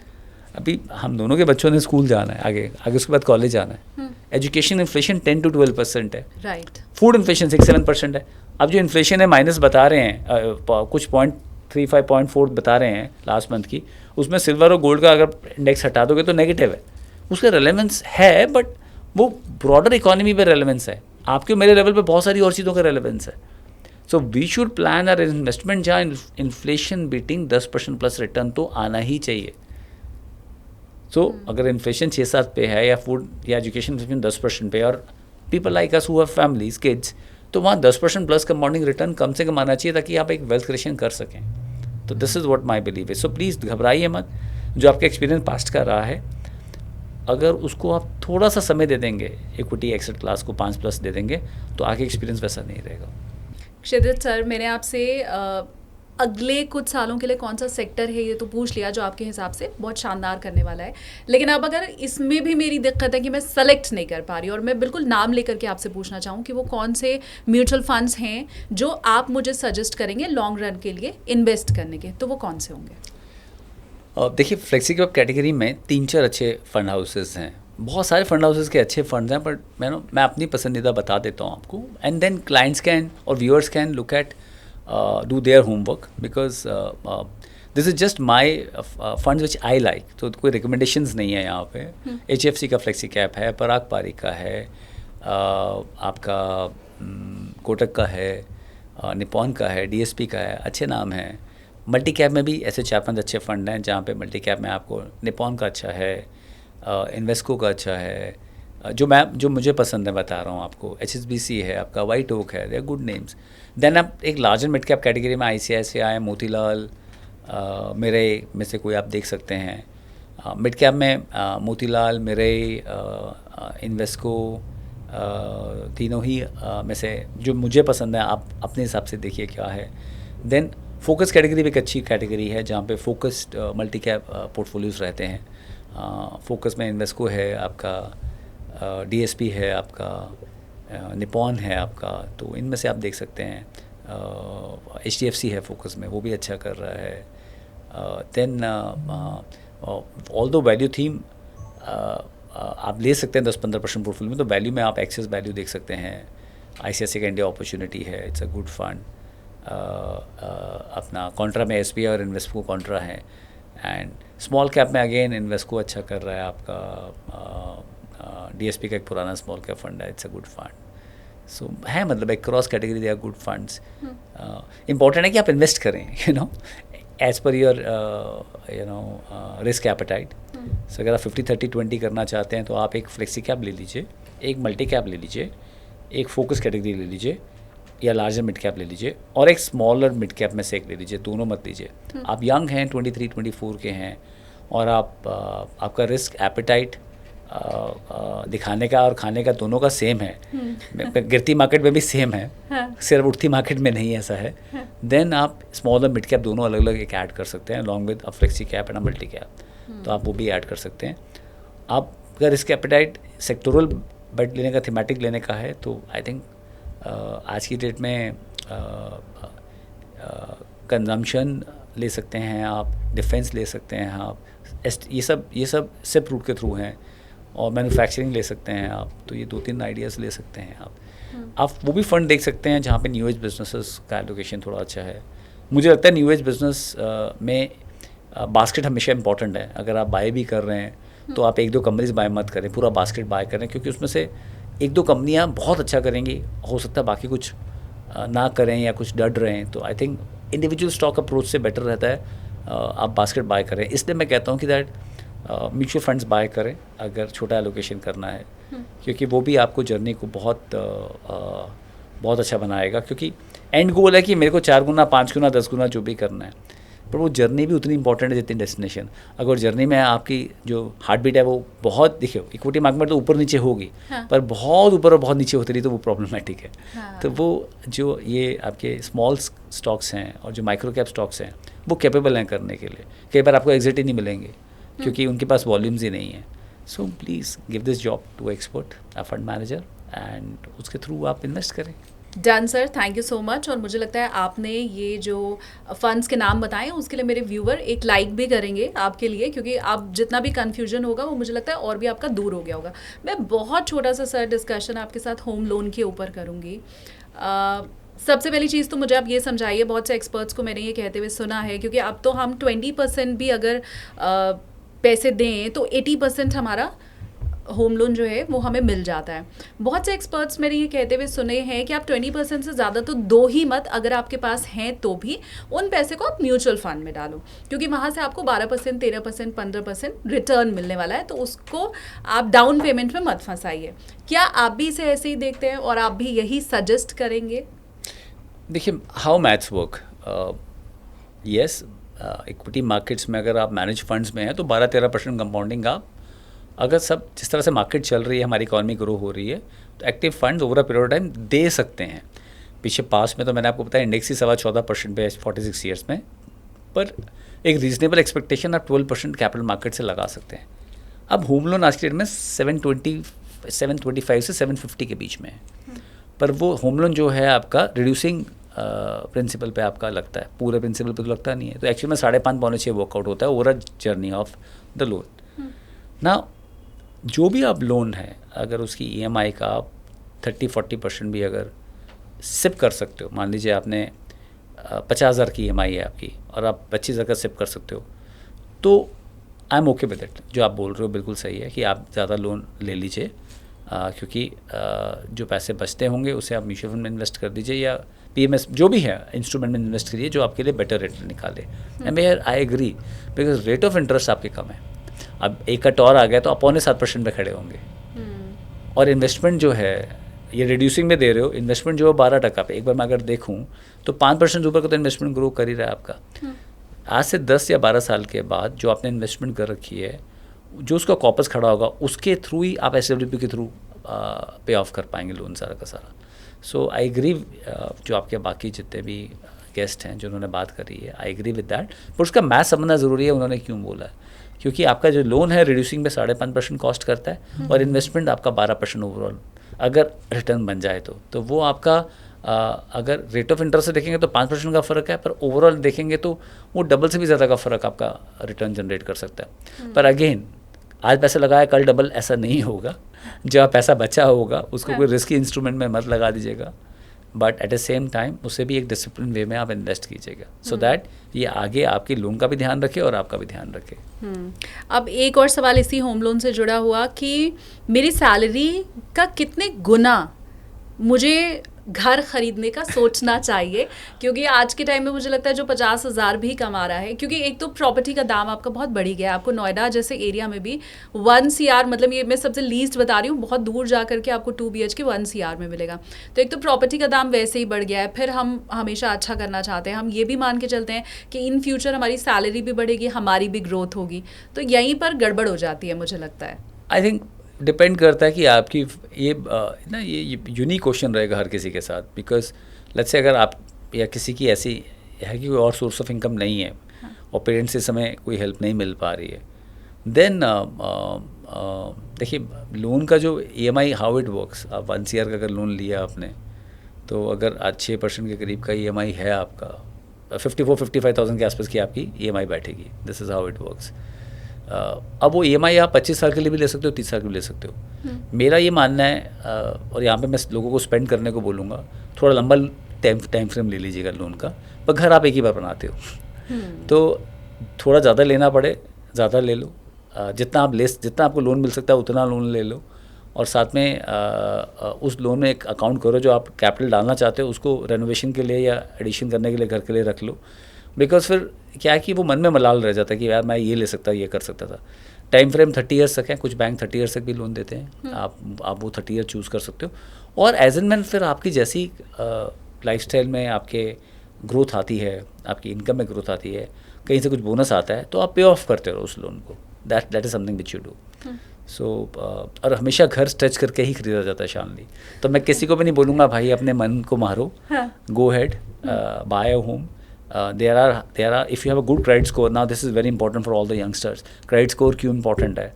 अभी हम दोनों के बच्चों ने स्कूल जाना है, आगे उसके बाद कॉलेज जाना है, एजुकेशन इन्फ्लेशन 10 to 12% है, राइट। फूड इन्फ्लेशन 6-7% है। अब जो इन्फ्लेशन है माइनस बता रहे हैं, कुछ 0.35-0.4 बता रहे हैं लास्ट मंथ की, उसमें सिल्वर और गोल्ड का अगर इंडेक्स हटा दोगे तो नेगेटिव है, उसका रेलेवेंस है, बट वो ब्रॉडर इकोनॉमी पे रेलेवेंस है, आपके मेरे लेवल पे बहुत सारी और चीज़ों का रेलेवेंस है। So we should plan our investment जहाँ इन्फ्लेशन बीटिंग 10% प्लस रिटर्न तो आना ही चाहिए। सो अगर इन्फ्लेशन 6-7 पे है या फूड या एजुकेशन इन्फ्लेशन 10% पे, और people like us who have families kids, तो वहाँ 10% प्लस कंपाउंडिंग रिटर्न कम से कम आना चाहिए ताकि आप एक वेल्थ क्रिएशन कर सकें। तो this is what my believe है। सो प्लीज़ घबराइए मत, जो आपका एक्सपीरियंस पास्ट का रहा है अगर उसको आप थोड़ा सा समय दे देंगे, इक्विटी एक्सेट क्लास को 5+ दे देंगे, तो आगे एक्सपीरियंस वैसा नहीं रहेगा। क्षितिज सर, मैंने आपसे अगले कुछ सालों के लिए कौन सा सेक्टर है ये तो पूछ लिया जो आपके हिसाब से बहुत शानदार करने वाला है, लेकिन अब अगर इसमें भी मेरी दिक्कत है कि मैं सेलेक्ट नहीं कर पा रही, और मैं बिल्कुल नाम लेकर के आपसे पूछना चाहूँ कि वो कौन से म्यूचुअल फंड्स हैं जो आप मुझे सजेस्ट करेंगे लॉन्ग रन के लिए इन्वेस्ट करने के, तो वो कौन से होंगे? देखिए, फ्लेक्सी कैप कैटेगरी में 3-4 अच्छे फंड हाउसेस हैं, बहुत सारे फंड हाउसेस के अच्छे फंड्स हैं, बट मैं अपनी पसंदीदा बता देता हूँ आपको, एंड देन क्लाइंट्स कैन और viewers can look at do their homework, because this is just my funds which I like. तो कोई रिकमेंडेशंस नहीं है यहाँ पे। HFC का फ्लेक्सी कैप है, पराग पारिक का है, आपका कोटक का है, निपॉन का है, DSP का है, अच्छे नाम हैं। मल्टी कैप में भी ऐसे 4-5 अच्छे फंड हैं, जहाँ पे मल्टी कैप में आपको निपॉन का अच्छा है, इन्वेस्को का अच्छा है, जो मुझे पसंद है बता रहा हूँ आपको, HSBC है, आपका वाइट ओक है, they are good names. Then आप एक लार्जर मिड कैप कैटेगरी में ICICI, मोतीलाल, मेरे में से कोई आप देख सकते हैं। मिड कैप में मोतीलाल, मेरे, इन्वेस्को, तीनों ही में से जो मुझे पसंद है, आप अपने हिसाब से देखिए क्या है। देन फोकस कैटेगरी भी एक अच्छी कैटेगरी है जहाँ पे फोकस्ड मल्टी कैप पोर्टफोलियोज रहते हैं। फोकस में इन्वेस्को है आपका, DSP है आपका, निपॉन है आपका, तो इनमें से आप देख सकते हैं। HDFC है फोकस में, वो भी अच्छा कर रहा है। देन ऑल दो वैल्यू थीम आप ले सकते हैं 10-15% पोर्टफोलियो में, तो वैल्यू में आप एक्सेस वैल्यू देख सकते हैं। ICICI का इंडिया अपॉर्चुनिटी है, इट्स अ गुड फंड। अपना कॉन्ट्रा में SBI और इन्वेस्को कॉन्ट्रा है, एंड स्मॉल कैप में अगेन इन्वेस्को अच्छा कर रहा है आपका। DSP का एक पुराना स्मॉल कैप फंड है, it's a good fund. So है, मतलब एक cross category they are good funds. Important है कि आप इन्वेस्ट करें, as per your risk appetite. सो अगर आप 50-30-20 करना चाहते हैं तो आप एक फ्लेक्सी कैप ले लीजिए, एक मल्टी कैप ले लीजिए, एक फोकस कैटेगरी ले लीजिए, या लार्जर मिड कैप ले लीजिए, और एक स्मॉलर मिड कैप में से एक ले लीजिए, दोनों मत लीजिए। आप यंग हैं, 23-24 के हैं, और आपका रिस्क एपेटाइट दिखाने का और खाने का दोनों का सेम है, गिरती मार्केट में भी सेम है, हाँ। सिर्फ उठती मार्केट में नहीं ऐसा है, हाँ। देन आप स्मॉल और मिड कैप दोनों अलग अलग एक ऐड कर सकते हैं, along with a flexi cap and a multi cap, तो आप वो भी ऐड कर सकते हैं। आप अगर रिस्क एपेटाइट सेक्टोरल बेट लेने का, थीमेटिक लेने का है, तो आई थिंक आज की डेट में कंजम्पशन ले सकते हैं आप, डिफेंस ले सकते हैं आप, ये सब सिप रूट के थ्रू हैं, और मैन्युफैक्चरिंग ले सकते हैं आप, तो ये 2-3 आइडियाज़ ले सकते हैं आप वो भी फंड देख सकते हैं जहाँ पे न्यू एज बिजनेसेस का एलोकेशन थोड़ा अच्छा है। मुझे लगता है न्यू एज बिजनेस में बास्केट हमेशा इंपॉर्टेंट है। अगर आप बाय भी कर रहे हैं तो आप 1-2 कंपनीज बाय मत करें, पूरा बास्केट बाय करें, क्योंकि उसमें से 1-2 कंपनियाँ बहुत अच्छा करेंगी, हो सकता है बाकी कुछ ना करें या कुछ डर रहे हैं। तो I think individual stock approach से बेटर रहता है आप बास्केट बाय करें। इसलिए मैं कहता हूँ कि दैट म्यूचुअल फंड्स बाय करें अगर छोटा एलोकेशन करना है, क्योंकि वो भी आपको जर्नी को बहुत अच्छा बनाएगा। क्योंकि एंड गोल है कि मेरे को 4 गुना 5 गुना 10 गुना जो भी करना है, पर वो जर्नी भी उतनी इंपॉर्टेंट है जितनी डेस्टिनेशन। अगर जर्नी में आपकी जो हार्ट बीट है वो बहुत, देखिए इक्विटी मार्केट में तो ऊपर नीचे होगी, हाँ। पर बहुत ऊपर और बहुत नीचे होती रही तो वो प्रॉब्लमेटिक है। हाँ। तो वो जो ये आपके स्मॉल स्टॉक्स हैं और जो माइक्रो कैप स्टॉक्स हैं वो कैपेबल हैं करने के लिए। कई बार आपको एग्जिट ही नहीं मिलेंगे क्योंकि उनके पास वॉल्यूम्स ही नहीं है। So please give this job to expert, a fund manager, and उसके थ्रू आप इन्वेस्ट करें। Done sir, thank you so much. और मुझे लगता है आपने ये जो फंड्स के नाम बताए उसके लिए मेरे व्यूअर एक लाइक भी करेंगे आपके लिए, क्योंकि आप जितना भी कन्फ्यूजन होगा वो मुझे लगता है और भी आपका दूर हो गया होगा। मैं बहुत छोटा सा सर डिस्कशन आपके साथ होम लोन के ऊपर करूँगी। सबसे पहली चीज़ तो मुझे आप ये समझाइए, बहुत से एक्सपर्ट्स को मैंने ये कहते हुए सुना है, क्योंकि अब तो हम 20% भी अगर पैसे दें तो 80% हमारा होम लोन जो है वो हमें मिल जाता है। बहुत से एक्सपर्ट्स मैंने ये कहते हुए सुने हैं कि आप 20% से ज़्यादा तो दो ही मत, अगर आपके पास हैं तो भी उन पैसे को आप म्यूचुअल फंड में डालो, क्योंकि वहाँ से आपको 12%, 13%, 15% रिटर्न मिलने वाला है। तो उसको आप डाउन पेमेंट में मत फंसाइए। क्या आप भी इसे ऐसे ही देखते हैं और आप भी यही सजेस्ट करेंगे? देखिए, how maths work, yes, equity markets में अगर आप मैनेज फंड्स में हैं तो 12-13% कंपाउंडिंग आप, अगर सब जिस तरह से मार्केट चल रही है, हमारी इकॉनमी ग्रो हो रही है, तो active funds over a period of time दे सकते हैं। पीछे पास में तो मैंने आपको बताया इंडेक्स ही 14.25% पे 46 ईयर्स में, पर एक रीजनेबल एक्सपेक्टेशन आप 12% कैपिटल मार्केट से लगा सकते हैं। अब होम लोन आज के डेट में 725 से 750 के बीच में है, पर वो होम लोन जो है आपका रिड्यूसिंग प्रिंसिपल पे आपका लगता है, पूरे प्रिंसिपल पे तो लगता नहीं है। तो एक्चुअली में 5.5-6 वर्कआउट होता है over a journey of the loan. ना जो भी आप लोन है, अगर उसकी EMI का आप 30-40% भी अगर सिप कर सकते हो, मान लीजिए आपने 50,000 की EMI है आपकी और आप 25,000 का सिप कर सकते हो, तो I am okay with it. जो आप बोल रहे हो बिल्कुल सही है कि आप ज़्यादा लोन ले लीजिए, क्योंकि जो पैसे बचते होंगे उसे आप म्यूचुअल फंड में इन्वेस्ट कर दीजिए या PMS जो भी है इंस्ट्रूमेंट में इन्वेस्ट करिए जो आपके लिए बेटर रेट निकाले। And I agree, because rate of interest आपके कम है। अब एक कट और आ गया तो आप 7% पे खड़े होंगे, और इन्वेस्टमेंट जो है ये रिड्यूसिंग में दे रहे हो, इन्वेस्टमेंट जो है 12% पे। एक बार मैं अगर देखूँ तो 5% ऊपर का तो इन्वेस्टमेंट ग्रो कर ही रहा है आपका। आज से 10 या 12 साल के बाद जो आपने इन्वेस्टमेंट कर रखी है, जो उसका कॉपस खड़ा होगा उसके थ्रू ही आप SWP के थ्रू पे ऑफ कर पाएंगे लोन सारा का सारा। सो आई एग्री, जो आपके बाकी जितने भी गेस्ट हैं जिन्होंने बात करी है, आई एग्री विद दैट। पर उसका मैथ समझना ज़रूरी है उन्होंने क्यों बोला है, क्योंकि आपका जो लोन है रिड्यूसिंग में 5.5% कॉस्ट करता है और इन्वेस्टमेंट आपका 12% ओवरऑल अगर रिटर्न बन जाए तो वो आपका अगर रेट ऑफ इंटरेस्ट से देखेंगे तो 5% का फ़र्क है, पर ओवरऑल देखेंगे तो वो डबल से भी ज़्यादा का फ़र्क आपका रिटर्न जनरेट कर सकता है। पर अगेन, आज पैसा लगाया कल डबल ऐसा नहीं होगा। जो पैसा बचा होगा उसको कोई रिस्की इंस्ट्रूमेंट में मत लगा दीजिएगा, but at the same time उसे भी एक डिसिप्लिन वे में आप इन्वेस्ट कीजिएगा, सो दैट ये आगे आपकी लोन का भी ध्यान रखे और आपका भी ध्यान रखे। अब एक और सवाल इसी होम लोन से जुड़ा हुआ कि मेरी सैलरी का कितने गुना मुझे घर खरीदने का सोचना चाहिए, क्योंकि आज के टाइम में मुझे लगता है जो 50,000 भी कमा रहा है, क्योंकि एक तो प्रॉपर्टी का दाम आपका बहुत बढ़ गया है। आपको नोएडा जैसे एरिया में भी 1 CR, मतलब ये मैं सबसे लीस्ट बता रही हूँ, बहुत दूर जा करके आपको 2 BHK 1 CR में मिलेगा। तो एक तो प्रॉपर्टी का दाम वैसे ही बढ़ गया है, फिर हम हमेशा अच्छा करना चाहते हैं, हम ये भी मान के चलते हैं कि इन फ्यूचर हमारी सैलरी भी बढ़ेगी, हमारी भी ग्रोथ होगी, तो यहीं पर गड़बड़ हो जाती है मुझे लगता है। आई थिंक डिपेंड करता है कि आपकी ये ना ये यूनिक क्वेश्चन रहेगा हर किसी के साथ, बिकॉज लेट्स से अगर आप या किसी की ऐसी है कि कोई और सोर्स ऑफ इनकम नहीं है और पेरेंट्स इस समय कोई हेल्प नहीं मिल पा रही है, देन देखिए लोन का जो EMI हाउ इट वर्क्स, आप 1 CR का अगर लोन लिया आपने, तो अगर आज 6% के करीब का EMI है आपका, 54-55,000 के आसपास की आपकी EMI बैठेगी। This is how it works. अब वो EMI आप 25 साल के लिए भी ले सकते हो, 30 साल के लिए ले सकते हो। मेरा ये मानना है, और यहाँ पे मैं लोगों को स्पेंड करने को बोलूँगा, थोड़ा लंबा टाइम फ्रेम ले लीजिएगा लोन का, पर घर आप एक ही बार बनाते हो, तो थोड़ा ज़्यादा लेना पड़े ज़्यादा ले लो, जितना आपको लोन मिल सकता है उतना लोन ले लो, और साथ में उस लोन में एक अकाउंट करो जो आप कैपिटल डालना चाहते हो, उसको रेनोवेशन के लिए या एडिशन करने के लिए घर के लिए रख लो। बिकॉज फिर क्या है कि वो मन में मलाल रह जाता है कि यार मैं ये ले सकता, ये कर सकता था। टाइम फ्रेम 30 ईयर्स तक है, कुछ बैंक 30 ईयर्स तक भी लोन देते हैं, आप वो 30 ईयर चूज़ कर सकते हो। और एज एन मैन फिर आपकी जैसी लाइफस्टाइल में आपके ग्रोथ आती है, आपकी इनकम में ग्रोथ आती है, कहीं से कुछ बोनस आता है, तो आप पे ऑफ करते रहो उस लोन को। That is something which you do. So और हमेशा घर स्ट्रेच करके ही खरीदा जाता है शानली। तो मैं किसी को भी नहीं बोलूँगा भाई अपने मन को मारो, go ahead, buy a home. There are if you have a good credit score, now this is very important for all the youngsters. Credit score क्यों important है?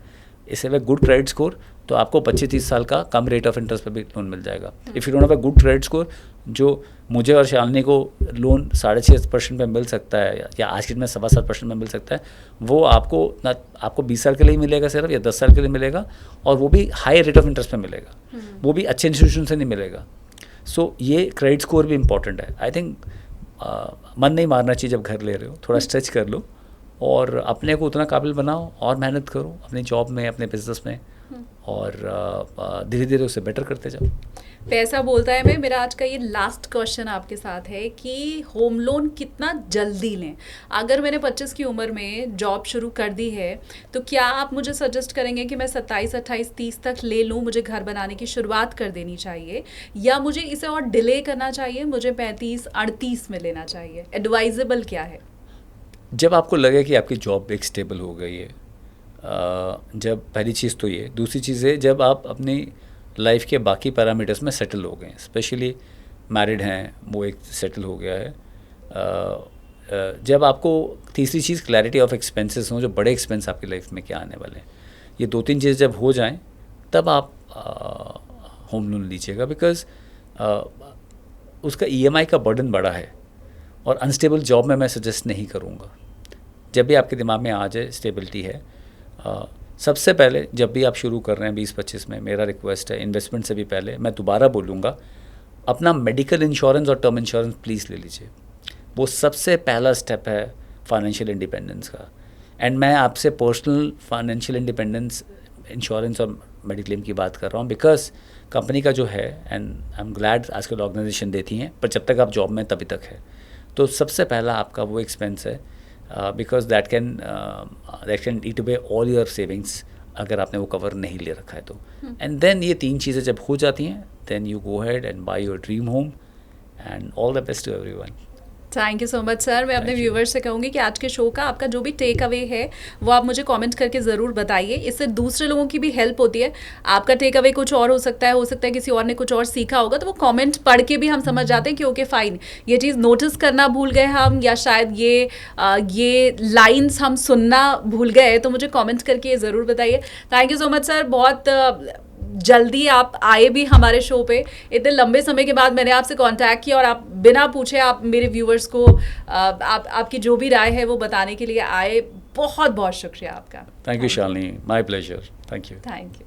इससे वे गुड क्रेडिट स्कोर तो आपको 25-30 साल का कम रेट ऑफ इंटरेस्ट पे भी loan मिल जाएगा। If you don't have a good credit score, जो मुझे और शालिनी को लोन 6.5% पे मिल सकता है या आज के दिन में 7.25% में मिल सकता है, वो आपको 20 साल के लिए मिलेगा सिर्फ, या 10 साल के लिए मिलेगा, और वो भी हाई रेट ऑफ इंटरेस्ट पे मिलेगा, वो भी अच्छे इंस्टीट्यूशन से नहीं मिलेगा। सो ये क्रेडिट स्कोर भी इंपॉर्टेंट है। आई थिंक मन नहीं मारना चाहिए जब घर ले रहे हो, थोड़ा स्ट्रेच कर लो और अपने को उतना काबिल बनाओ और मेहनत करो अपनी जॉब में, अपने बिजनेस में, और धीरे धीरे उसे बेटर करते जाओ। पैसा बोलता है। मैं मेरा आज का ये लास्ट क्वेश्चन आपके साथ है कि होम लोन कितना जल्दी लें? अगर मैंने 25 की उम्र में जॉब शुरू कर दी है तो क्या आप मुझे सजेस्ट करेंगे कि मैं 27, 28, 30 तक ले लूँ, मुझे घर बनाने की शुरुआत कर देनी चाहिए, या मुझे इसे और डिले करना चाहिए, मुझे 35, 38 में लेना चाहिए? एडवाइजेबल क्या है? जब आपको लगे कि आपकी जॉब एक स्टेबल हो गई है, जब पहली चीज़ तो ये, दूसरी चीज़ है जब आप अपनी लाइफ के बाकी पैरामीटर्स में सेटल हो गए, स्पेशली मैरिड हैं, वो एक सेटल हो गया है। जब आपको तीसरी चीज़ क्लैरिटी ऑफ एक्सपेंसेस हो, जो बड़े एक्सपेंस आपकी लाइफ में क्या आने वाले हैं, ये 2-3 चीज़ जब हो जाएं तब आप होम लोन लीजिएगा। बिकॉज उसका EMI का बर्डन बड़ा है, और अनस्टेबल जॉब में मैं सजेस्ट नहीं करूँगा। जब भी आपके दिमाग में आ जाए स्टेबिलिटी है, सबसे पहले जब भी आप शुरू कर रहे हैं 20-25 में, मेरा रिक्वेस्ट है इन्वेस्टमेंट से भी पहले मैं दोबारा बोलूँगा, अपना मेडिकल इंश्योरेंस और टर्म इंश्योरेंस प्लीज़ ले लीजिए। वो सबसे पहला स्टेप है फाइनेंशियल इंडिपेंडेंस का। एंड मैं आपसे पर्सनल फाइनेंशियल इंडिपेंडेंस, इंश्योरेंस और मेडिक्लेम की बात कर रहा हूँ, बिकॉज कंपनी का जो है, एंड आई एम ग्लैड आजकल ऑर्गेनाइजेशन देती हैं, पर जब तक आप जॉब में तभी तक है। तो सबसे पहला आपका वो एक्सपेंस है, because that can eat away all your savings अगर आपने वो कवर नहीं ले रखा है तो। एंड देन ये 3 चीज़ें जब हो जाती हैं, then you go ahead and buy your dream home, and all the best to everyone. Thank you so much sir. मैं अपने व्यूवर्स से कहूँगी कि आज के शो का आपका जो भी टेक अवे है वो आप मुझे कमेंट करके ज़रूर बताइए, इससे दूसरे लोगों की भी हेल्प होती है। आपका टेक अवे कुछ और हो सकता है किसी और ने कुछ और सीखा होगा, तो वो कमेंट पढ़ के भी हम समझ जाते हैं कि ओके फाइन, ये चीज़ नोटिस करना भूल गए हम, या शायद ये लाइन्स हम सुनना भूल गए, तो मुझे कॉमेंट करके ज़रूर बताइए। Thank you so much sir. बहुत जल्दी आप आए भी हमारे शो पे, इतने लंबे समय के बाद मैंने आपसे कांटेक्ट किया और आप बिना पूछे आप मेरे व्यूवर्स को आपकी जो भी राय है वो बताने के लिए आए। बहुत बहुत शुक्रिया आपका। Thank you Shalini, my pleasure. Thank you. Thank you.